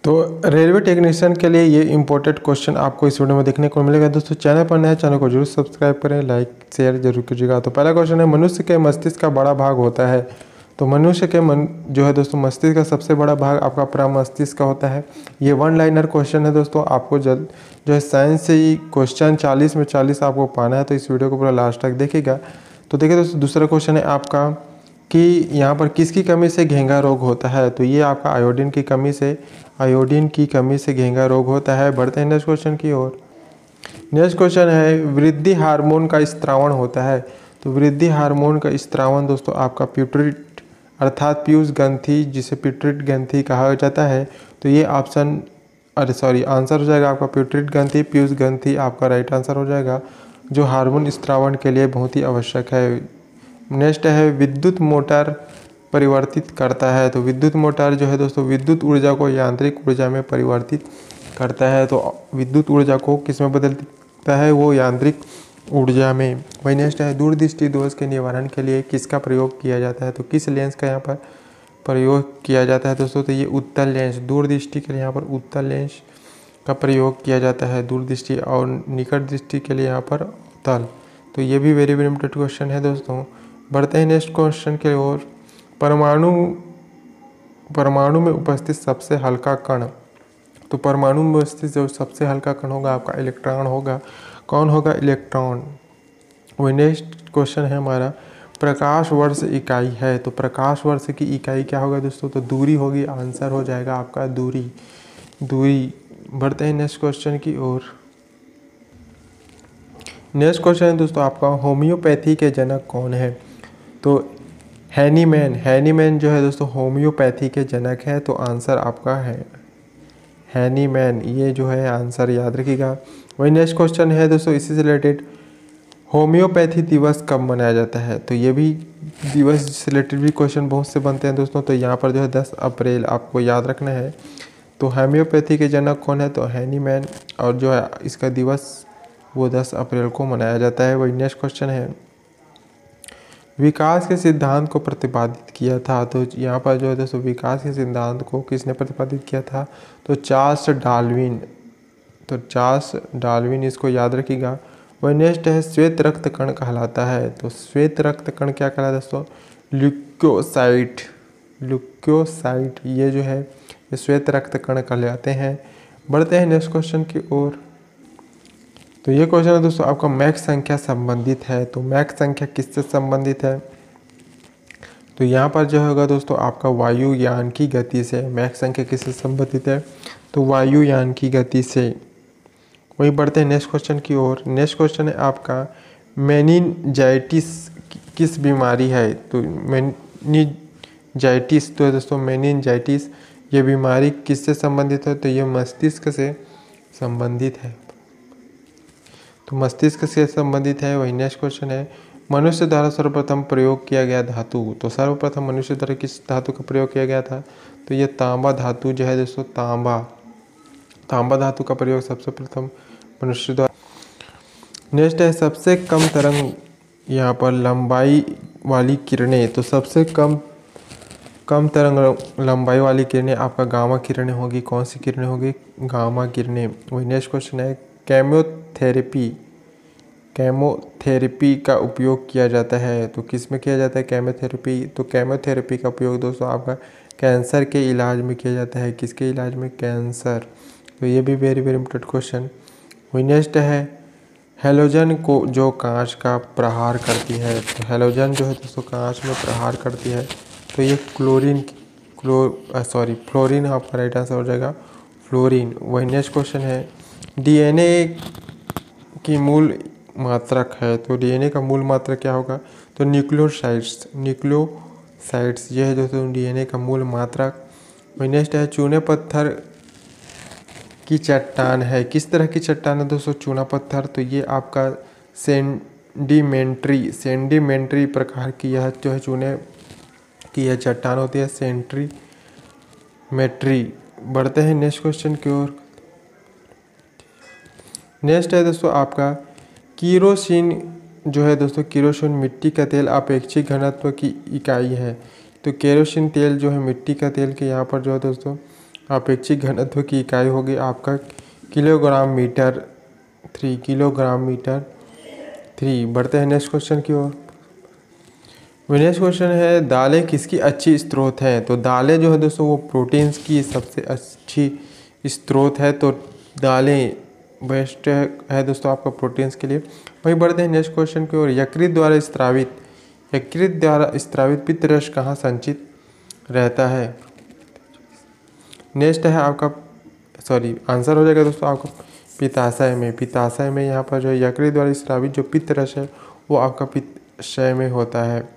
तो railway technician के लिए ये इंपॉर्टेंट क्वेश्चन आपको इस वीडियो में देखने को मिलेगा। दोस्तों चैनल पर नया, चैनल को जरूर सब्सक्राइब करें, लाइक शेयर जरूर कीजिएगा। तो पहला क्वेश्चन है, मनुष्य के मस्तिष्क का बड़ा भाग होता है। तो मनुष्य के जो है दोस्तों मस्तिष्क का सबसे बड़ा भाग आपका प्रमस्तिष्क का होता है। ये वन लाइनर क्वेश्चन है दोस्तों, आपको जो है साइंस से ही क्वेश्चन 40 में 40 आपको पाना है, तो इस वीडियो को पूरा लास्ट तक देखिएगा। तो देखिए दोस्तों, दूसरा क्वेश्चन है आपका कि यहाँ पर किसकी कमी से घेंघा रोग होता है। तो ये आपका आयोडीन की कमी से घेंघा रोग होता है। बढ़ते हैं नेक्स्ट क्वेश्चन की ओर। नेक्स्ट क्वेश्चन है, वृद्धि हार्मोन का स्त्रावण होता है। तो वृद्धि हार्मोन का स्त्रावण दोस्तों आपका प्यूटरिट अर्थात पीयूष ग्रंथि, जिसे प्यूटरिट ग्रंथि कहा जाता है। तो ये आंसर हो जाएगा आपका प्यूटरिट ग्रंथि, पीयूष ग्रंथि आपका राइट आंसर हो जाएगा, जो हार्मोन स्त्रावण के लिए बहुत ही आवश्यक है। नेक्स्ट है, विद्युत मोटर परिवर्तित करता है। तो विद्युत मोटर जो है दोस्तों विद्युत ऊर्जा को यांत्रिक ऊर्जा में परिवर्तित करता है। तो विद्युत ऊर्जा को किस में बदलता है, वो यांत्रिक ऊर्जा में। वही नेक्स्ट है, दूरदृष्टि दोष के निवारण के लिए किसका प्रयोग किया जाता है। तो किस लेंस का यहाँ पर प्रयोग किया जाता है दोस्तों। तो ये उत्तल लेंस, दूरदृष्टि के लिए यहाँ पर उत्तल लेंस का प्रयोग किया जाता है दूरदृष्टि, और निकट दृष्टि के लिए यहाँ पर तल। तो ये भी वेरी इंपॉर्टेंट क्वेश्चन है दोस्तों। बढ़ते हैं नेक्स्ट क्वेश्चन की ओर। परमाणु में उपस्थित सबसे हल्का कण। तो परमाणु में उपस्थित जो सबसे हल्का कण होगा आपका इलेक्ट्रॉन होगा। कौन होगा, इलेक्ट्रॉन। वही नेक्स्ट क्वेश्चन है हमारा, प्रकाश वर्ष इकाई है। तो प्रकाश वर्ष की इकाई क्या होगा दोस्तों, तो दूरी होगी, आंसर हो जाएगा आपका दूरी। बढ़ते हैं नेक्स्ट क्वेश्चन की ओर। नेक्स्ट क्वेश्चन है दोस्तों आपका, होम्योपैथी के जनक कौन है। तो हैनीमैन जो है दोस्तों होम्योपैथी के जनक है। तो आंसर आपका है हैनीमैन, ये जो है आंसर याद रखिएगा। वही नेक्स्ट क्वेश्चन है दोस्तों इसी से रिलेटेड, होम्योपैथी दिवस कब मनाया जाता है। तो ये भी दिवस से रिलेटेड भी क्वेश्चन बहुत से बनते हैं दोस्तों। तो यहाँ पर जो है 10 अप्रैल आपको याद रखना है। तो होम्योपैथी के जनक कौन है, तो हैनीमैन, और जो है इसका दिवस वो 10 अप्रैल को मनाया जाता है। वही नेक्स्ट क्वेश्चन है, विकास के सिद्धांत को प्रतिपादित किया था। तो यहाँ पर जो है दोस्तों विकास के सिद्धांत को किसने प्रतिपादित किया था, तो चार्ल्स डार्विन, इसको याद रखिएगा। वही नेक्स्ट है, श्वेत रक्त कण कहलाता है। तो श्वेत रक्त कण क्या कहलाता है दोस्तों, ल्यूकोसाइट, ये जो है ये श्वेत रक्त कण कहलाते हैं। बढ़ते हैं नेक्स्ट क्वेश्चन की ओर। तो ये क्वेश्चन है दोस्तों आपका मैक संख्या संबंधित है। तो मैक संख्या किससे संबंधित है, तो यहाँ पर जो होगा दोस्तों आपका वायुयान की गति से। मैक संख्या किससे संबंधित है, तो वायुयान की गति से। वही बढ़ते हैं नेक्स्ट क्वेश्चन की ओर। नेक्स्ट क्वेश्चन है आपका, मेनिनजाइटिस किस बीमारी है। तो मेनिनजाइटिस तो है दोस्तों मेनिनजाइटिस, ये बीमारी किससे संबंधित है, तो ये मस्तिष्क से संबंधित है। तो मस्तिष्क से संबंधित है। वही नेक्स्ट क्वेश्चन है, मनुष्य द्वारा सर्वप्रथम प्रयोग किया गया धातु। तो सर्वप्रथम मनुष्य द्वारा किस धातु का प्रयोग किया गया था, तो ये तांबा धातु जो है दोस्तों, तांबा धातु का प्रयोग सबसे प्रथम मनुष्य द्वारा। नेक्स्ट है, सबसे कम तरंग यहाँ पर लंबाई वाली किरणें। तो सबसे कम तरंग लंबाई वाली किरणें आपका गामा किरणें होगी। कौन सी किरणें होगी, गामा किरणें। वही नेक्स्ट क्वेश्चन है, केमोथेरेपी का उपयोग किया जाता है। तो किस में किया जाता है केमोथेरेपी, तो केमोथेरेपी का उपयोग दोस्तों आपका कैंसर के इलाज में किया जाता है। किसके इलाज में, कैंसर। तो ये भी वेरी इंपॉर्टेंट क्वेश्चन। वही नेक्स्ट है, हेलोजन को जो कांच का प्रहार करती है। तो हेलोजन जो है दोस्तों कांच में प्रहार करती है। तो ये फ्लोरीन आपका राइट आंसर हो जाएगा, फ्लोरीन। वही नेक्स्ट क्वेश्चन है, डीएनए की मूल मात्रक है। तो डीएनए का मूल मात्रक क्या होगा, तो न्यूक्लियोसाइड्स, ये है दोस्तों डीएनए का मूल मात्रक। वही नेक्स्ट है, चूने पत्थर की चट्टान है। किस तरह की चट्टान है दोस्तों, चूना पत्थर। तो ये आपका सेंडिमेंट्री प्रकार की यह जो है चूने की यह चट्टान होती है, सेंट्रीमेट्री। बढ़ते हैं नेक्स्ट क्वेश्चन की ओर। नेक्स्ट है दोस्तों आपका केरोसिन जो है दोस्तों, केरोसिन मिट्टी का तेल अपेक्षित घनत्व की इकाई है। तो केरोसिन तेल जो है मिट्टी का तेल के यहाँ पर जो है दोस्तों अपेक्षित घनत्व की इकाई होगी आपका किलोग्राम मीटर 3, किलोग्राम मीटर 3। बढ़ते हैं नेक्स्ट क्वेश्चन की ओर। नेक्स्ट क्वेश्चन है दालें किसकी अच्छी स्रोत है। तो दालें जो है दोस्तों वो प्रोटीन्स की सबसे अच्छी स्रोत है। तो दालें बेस्ट है दोस्तों आपका प्रोटीन्स के लिए। वहीं बढ़ते हैं नेक्स्ट क्वेश्चन की ओर। यकृत द्वारा स्त्रावित पित्त रस कहाँ संचित रहता है। नेक्स्ट है आपका आंसर हो जाएगा दोस्तों आपका पित्ताशय में। पित्ताशय में यहाँ पर जो है यकृत द्वारा स्रावित जो पित्त रस है वो आपका पित्ताशय में होता है।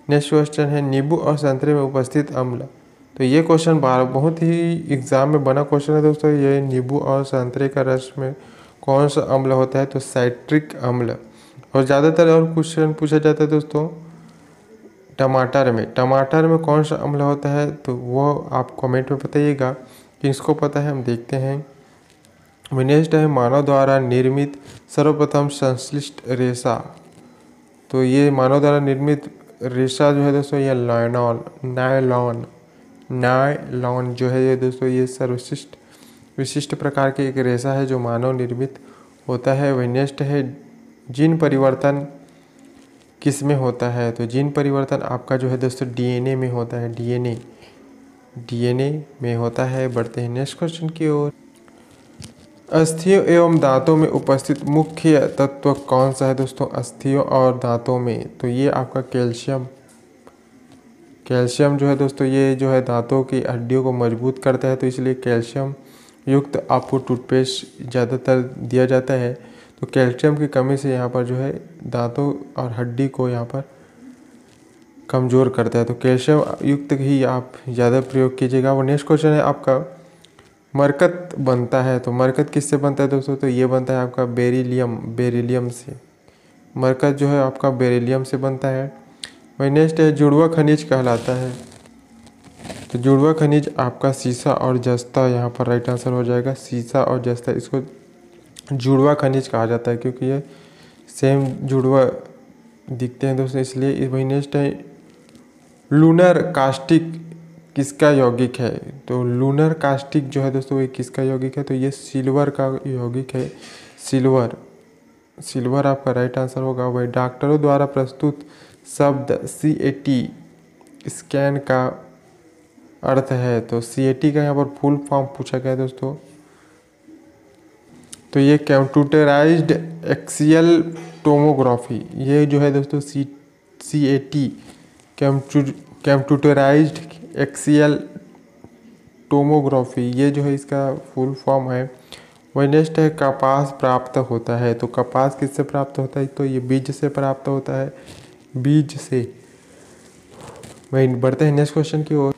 नेक्स्ट क्वेश्चन है नींबू और संतरे में उपस्थित अम्ल। तो ये क्वेश्चन बहुत ही एग्जाम में बना क्वेश्चन है दोस्तों। ये नींबू और संतरे का रस में कौन सा अम्ल होता है। तो साइट्रिक अम्ल। और ज़्यादातर और क्वेश्चन पूछा जाता है दोस्तों टमाटर में कौन सा अम्ल होता है। तो वो आप कमेंट में बताइएगा कि इसको पता है। हम देखते हैं। नेक्स्ट है मानव द्वारा निर्मित सर्वप्रथम संश्लिष्ट रेशा। तो ये मानव द्वारा निर्मित रेशा जो है दोस्तों ये नायलॉन जो है ये दोस्तों ये विशिष्ट प्रकार की एक रेशा है जो मानव निर्मित होता है। वही नेक्स्ट है जीन परिवर्तन किस में होता है। तो जीन परिवर्तन आपका जो है दोस्तों डीएनए में होता है। डीएनए में होता है। बढ़ते हैं नेक्स्ट क्वेश्चन की ओर। अस्थियों एवं दांतों में उपस्थित मुख्य तत्व कौन सा है दोस्तों। अस्थियों और दांतों में तो ये आपका कैल्शियम जो है दोस्तों ये जो है दांतों की हड्डियों को मजबूत करता है। तो इसलिए कैल्शियम युक्त आपको टूथपेस्ट ज़्यादातर दिया जाता है। तो कैल्शियम की कमी से यहाँ पर जो है दांतों और हड्डी को यहाँ पर कमज़ोर करता है। तो कैल्शियम युक्त ही आप ज़्यादा प्रयोग कीजिएगा। वो नेक्स्ट क्वेश्चन है आपका मरकत बनता है। तो मरकत किससे बनता है दोस्तों। तो ये बनता है आपका बेरिलियम से। मरकत जो है आपका बेरिलियम से बनता है। वही नेक्स्ट है जुड़वा खनिज कहलाता है। तो जुड़वा खनिज आपका सीसा और जस्ता यहाँ पर राइट आंसर हो जाएगा। सीसा और जस्ता इसको जुड़वा खनिज कहा जाता है क्योंकि ये सेम जुड़वा दिखते हैं दोस्तों इसलिए। वही नेक्स्ट है लूनर कास्टिक किसका यौगिक है। तो लूनर कास्टिक जो है दोस्तों ये किसका यौगिक है। तो ये सिल्वर का यौगिक है। सिल्वर आपका राइट आंसर होगा। वही डॉक्टरों द्वारा प्रस्तुत शब्द CAT स्कैन का अर्थ है। तो CAT का यहाँ पर फुल फॉर्म पूछा गया है दोस्तों। तो ये कंप्यूटराइज्ड एक्सियल टोमोग्राफी ये जो है दोस्तों CAT कंप्यूटराइज्ड एक्सियल टोमोग्राफी ये जो है इसका फुल फॉर्म है। वही नेक्स्ट है कपास प्राप्त होता है। तो कपास किससे प्राप्त होता है। तो ये बीज से प्राप्त होता है। बीज से। वही बढ़ते हैं नेक्स्ट क्वेश्चन की ओर।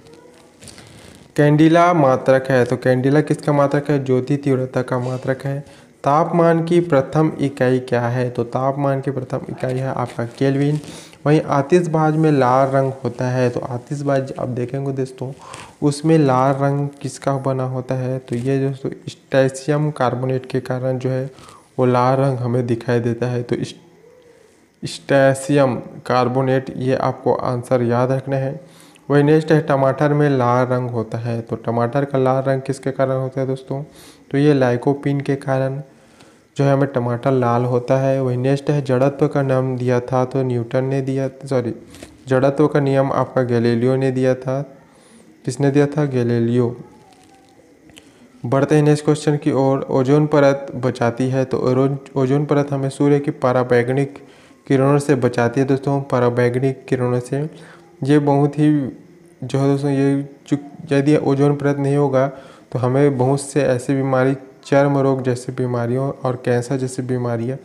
कैंडिला मात्रक है। तो कैंडिला किसका मात्रक है। ज्योति तीव्रता का मात्रक है। तापमान की प्रथम इकाई क्या है। तो तापमान की प्रथम इकाई है आपका केल्विन। वहीं आतिशबाज में लाल रंग होता है। तो आतिशबाज आप देखेंगे दोस्तों उसमें लाल रंग किसका बना होता है। तो ये दोस्तों पोटेशियम कार्बोनेट के कारण जो है वो लाल रंग हमें दिखाई देता है। तो पोटेशियम कार्बोनेट ये आपको आंसर याद रखना है। वही नेक्स्ट है टमाटर में लाल रंग होता है। तो टमाटर का लाल रंग किसके कारण होता है दोस्तों। तो ये लाइकोपीन के कारण जो है हमें टमाटर लाल होता है। वही नेक्स्ट है जड़त्व का नाम दिया था तो न्यूटन ने दिया। जड़त्व का नियम आपका गैलीलियो ने दिया था। किसने दिया था। गैलीलियो। बढ़ते हैं नेक्स्ट क्वेश्चन की ओर। ओजोन परत बचाती है। तो ओजोन परत हमें सूर्य की पराबैंगनी किरणों से बचाती है दोस्तों। पराबैंगनी किरणों से ये बहुत ही जो है दोस्तों ये यदि ओजोन परत नहीं होगा तो हमें बहुत से ऐसी बीमारी चर्म रोग जैसी बीमारियों और कैंसर जैसी बीमारियां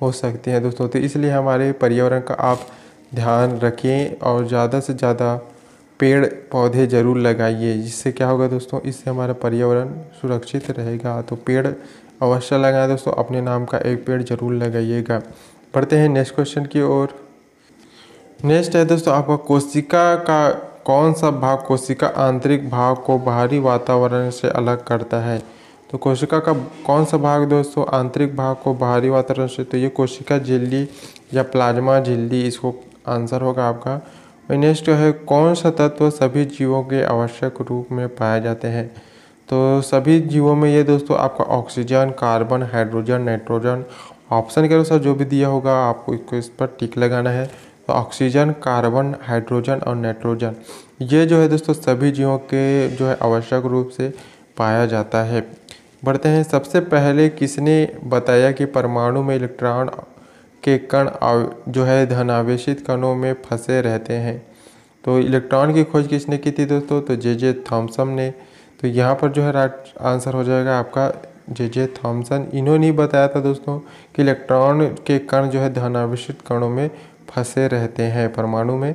हो सकती हैं दोस्तों। तो इसलिए हमारे पर्यावरण का आप ध्यान रखें और ज़्यादा से ज़्यादा पेड़ पौधे ज़रूर लगाइए। जिससे क्या होगा दोस्तों इससे हमारा पर्यावरण सुरक्षित रहेगा। तो पेड़ अवश्य लगाएं दोस्तों। अपने नाम का एक पेड़ ज़रूर लगाइएगा। बढ़ते हैं नेक्स्ट क्वेश्चन की ओर। नेक्स्ट है दोस्तों आपका कोशिका का कौन सा भाग कोशिका आंतरिक भाग को बाहरी वातावरण से अलग करता है। तो कोशिका का कौन सा भाग दोस्तों आंतरिक भाग को बाहरी वातावरण से। तो ये कोशिका झिल्ली या प्लाज्मा झिल्ली इसको आंसर होगा आपका। नेक्स्ट है कौन सा तत्व सभी जीवों के आवश्यक रूप में पाए जाते हैं। तो सभी जीवों में ये दोस्तों आपका oxygen, carbon, hydrogen, nitrogen, option के अनुसार जो भी दिया होगा आपको इसको इस पर टिक लगाना है। तो ऑक्सीजन, कार्बन, हाइड्रोजन और नाइट्रोजन ये जो है दोस्तों सभी जीवों के जो है आवश्यक रूप से पाया जाता है। बढ़ते हैं, सबसे पहले किसने बताया कि परमाणु में इलेक्ट्रॉन के कण जो है धनावेशित कणों में फंसे रहते हैं। तो इलेक्ट्रॉन की खोज किसने की थी दोस्तों? तो जे थॉमसन ने। तो यहाँ पर जो है राइट आंसर हो जाएगा आपका जे थॉमसन। इन्होंने बताया था दोस्तों कि इलेक्ट्रॉन के कण जो है धनावेशित कणों में फंसे रहते हैं परमाणु में।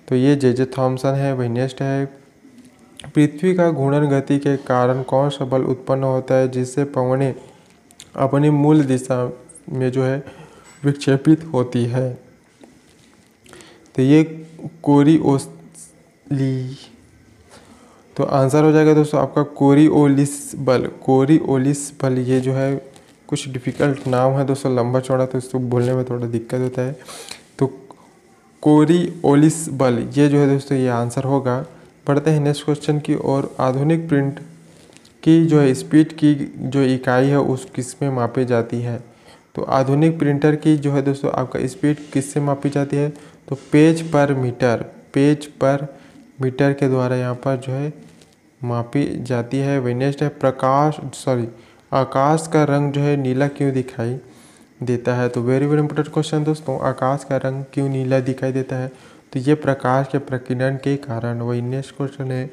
तो ये जे थॉमसन है। वही नेक्स्ट है, पृथ्वी का घूर्णन गति के कारण कौन सा बल उत्पन्न होता है जिससे पवनें अपनी मूल दिशा में जो है विक्षेपित होती है? तो ये कोरिओली। तो आंसर हो जाएगा दोस्तों आपका कोरिओलिस बल। कोरिओलिस बल ये जो है कुछ डिफ़िकल्ट नाम है दोस्तों, लंबा चौड़ा, तो इसको बोलने में थोड़ा दिक्कत होता है। तो कोरिओलिस बल ये जो है दोस्तों ये आंसर होगा। पढ़ते हैं नेक्स्ट क्वेश्चन की ओर। आधुनिक प्रिंट की जो है स्पीड की जो इकाई है उस किस में मापी जाती है? तो आधुनिक प्रिंटर की जो है दोस्तों आपका स्पीड किससे मापी जाती है? तो पेज पर मीटर के द्वारा यहाँ पर जो है मापी जाती है। वही नेक्स्ट है, आकाश का रंग जो है नीला क्यों दिखाई देता है? तो वेरी इंपॉर्टेंट क्वेश्चन दोस्तों, आकाश का रंग क्यों नीला दिखाई देता है? तो ये प्रकाश के प्रकीर्णन के कारण। वही नेक्स्ट क्वेश्चन है,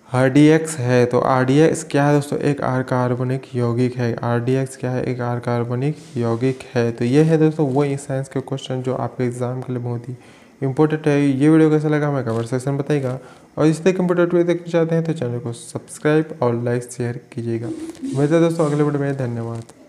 RDX है। तो RDX क्या है दोस्तों? एक कार्बनिक यौगिक है। RDX क्या है? एक कार्बनिक यौगिक है। तो ये है दोस्तों वो साइंस के क्वेश्चन जो आपके एग्जाम के लिए बहुत ही इंपॉर्टेंट है। ये वीडियो कैसा लगा हमें कमेंट सेक्शन बताइएगा, और इस तरह इंपॉर्टेंट वीडियो देखना चाहते हैं तो चैनल को सब्सक्राइब और लाइक शेयर कीजिएगा। मिलते हैं दोस्तों अगले वीडियो में। धन्यवाद।